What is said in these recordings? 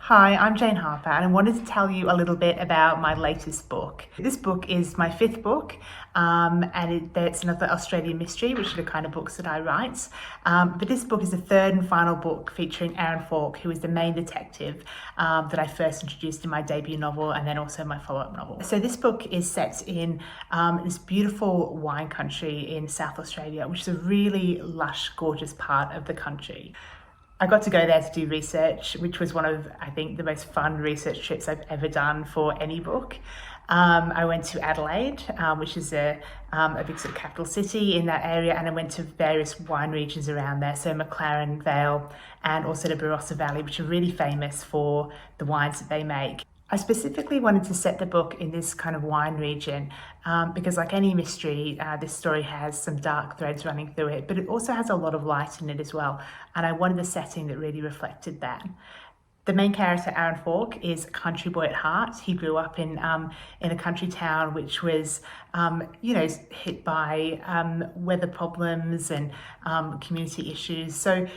Hi, I'm Jane Harper and I wanted to tell you a little bit about my latest book. This book is my fifth book and it's another Australian mystery, which are the kind of books that I write. But this book is the third and final book featuring Aaron Falk, who is the main detective that I first introduced in my debut novel and then also my follow-up novel. So this book is set in this beautiful wine country in South Australia, which is a really lush, gorgeous part of the country. I got to go there to do research, which was one of, I think, the most fun research trips I've ever done for any book. I went to Adelaide, which is a big sort of capital city in that area, and I went to various wine regions around there, so McLaren Vale and also the Barossa Valley, which are really famous for the wines that they make. I specifically wanted to set the book in this kind of wine region because, like any mystery, this story has some dark threads running through it, but it also has a lot of light in it as well. And I wanted a setting that really reflected that. The main character, Aaron Falk, is a country boy at heart. He grew up in a country town which was, hit by weather problems and community issues. So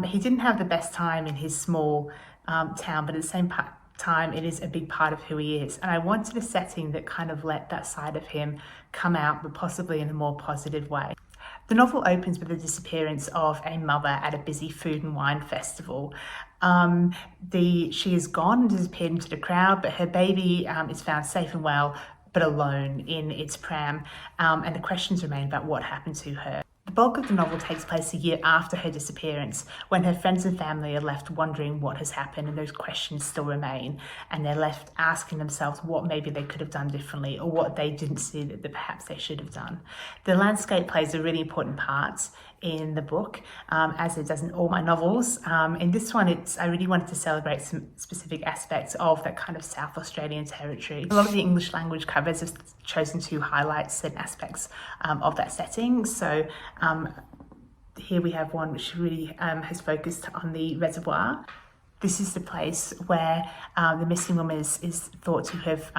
he didn't have the best time in his small town, but at the same time it is a big part of who he is, and I wanted a setting that kind of let that side of him come out, but possibly in a more positive way. The novel opens with the disappearance of a mother at a busy food and wine festival. She is gone and disappeared into the crowd, but her baby is found safe and well, but alone in its pram, and the questions remain about what happened to her. The bulk of the novel takes place a year after her disappearance, when her friends and family are left wondering what has happened, and those questions still remain, and they're left asking themselves what maybe they could have done differently or what they didn't see that perhaps they should have done. The landscape plays a really important part in the book, as it does in all my novels. In this one, I really wanted to celebrate some specific aspects of that kind of South Australian territory. A lot of the English language covers have chosen to highlight certain aspects of that setting. So here we have one which really has focused on the reservoir. This is the place where the missing woman is thought to have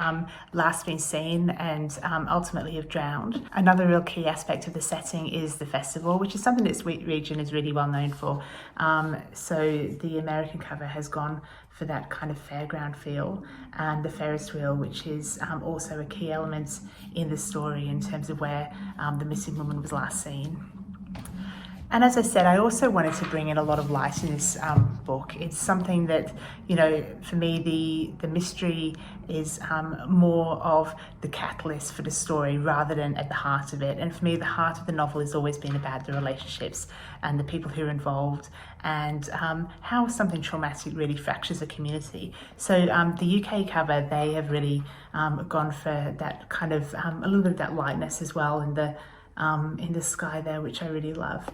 last been seen and ultimately have drowned. Another real key aspect of the setting is the festival, which is something this region is really well known for. So the American cover has gone for that kind of fairground feel, and the Ferris wheel, which is also a key element in the story in terms of where the missing woman was last seen. And as I said, I also wanted to bring in a lot of light in this book. It's something that, for me, the mystery is more of the catalyst for the story rather than at the heart of it. And for me, the heart of the novel has always been about the relationships and the people who are involved, and how something traumatic really fractures a community. So the UK cover, they have really gone for that kind of a little bit of that lightness as well in the sky there, which I really love.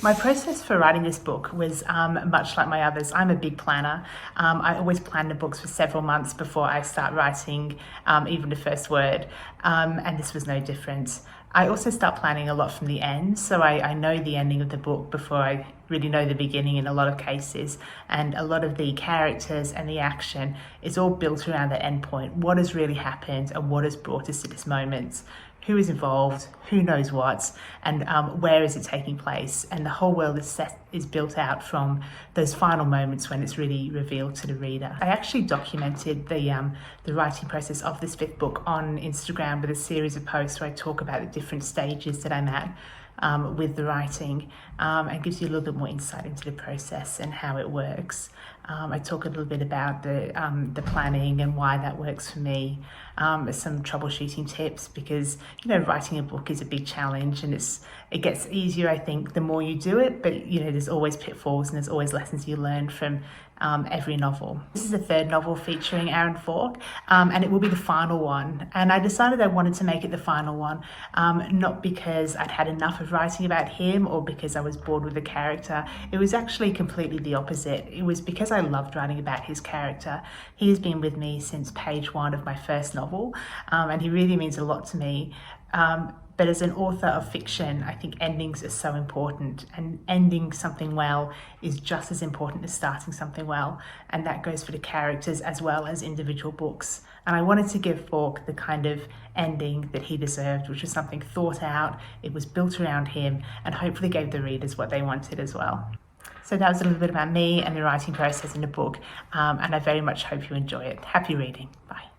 My process for writing this book was much like my others. I'm a big planner. I always plan the books for several months before I start writing even the first word, and this was no different. I also start planning a lot from the end, so I know the ending of the book before I really know the beginning in a lot of cases, and a lot of the characters and the action is all built around that end point. What has really happened and what has brought us to this moment? Who is involved, who knows what, and where is it taking place? And the whole world is built out from those final moments when it's really revealed to the reader. I actually documented the writing process of this fifth book on Instagram with a series of posts where I talk about the different stages that I'm at with the writing, and gives you a little bit more insight into the process and how it works. I talk a little bit about the planning and why that works for me, some troubleshooting tips, because writing a book is a big challenge, and it gets easier, I think, the more you do it, but there's always pitfalls and there's always lessons you learn from every novel. This is the third novel featuring Aaron Falk, and it will be the final one. And I decided I wanted to make it the final one, not because I'd had enough of writing about him or because I was bored with the character. It was actually completely the opposite. It was because I loved writing about his character. He has been with me since page 1 of my first novel, and he really means a lot to me. But as an author of fiction, I think endings are so important, and ending something well is just as important as starting something well, and that goes for the characters as well as individual books. And I wanted to give Falk the kind of ending that he deserved, which was something thought out, it was built around him, and hopefully gave the readers what they wanted as well. So that was a little bit about me and the writing process in the book, and I very much hope you enjoy it. Happy reading. Bye.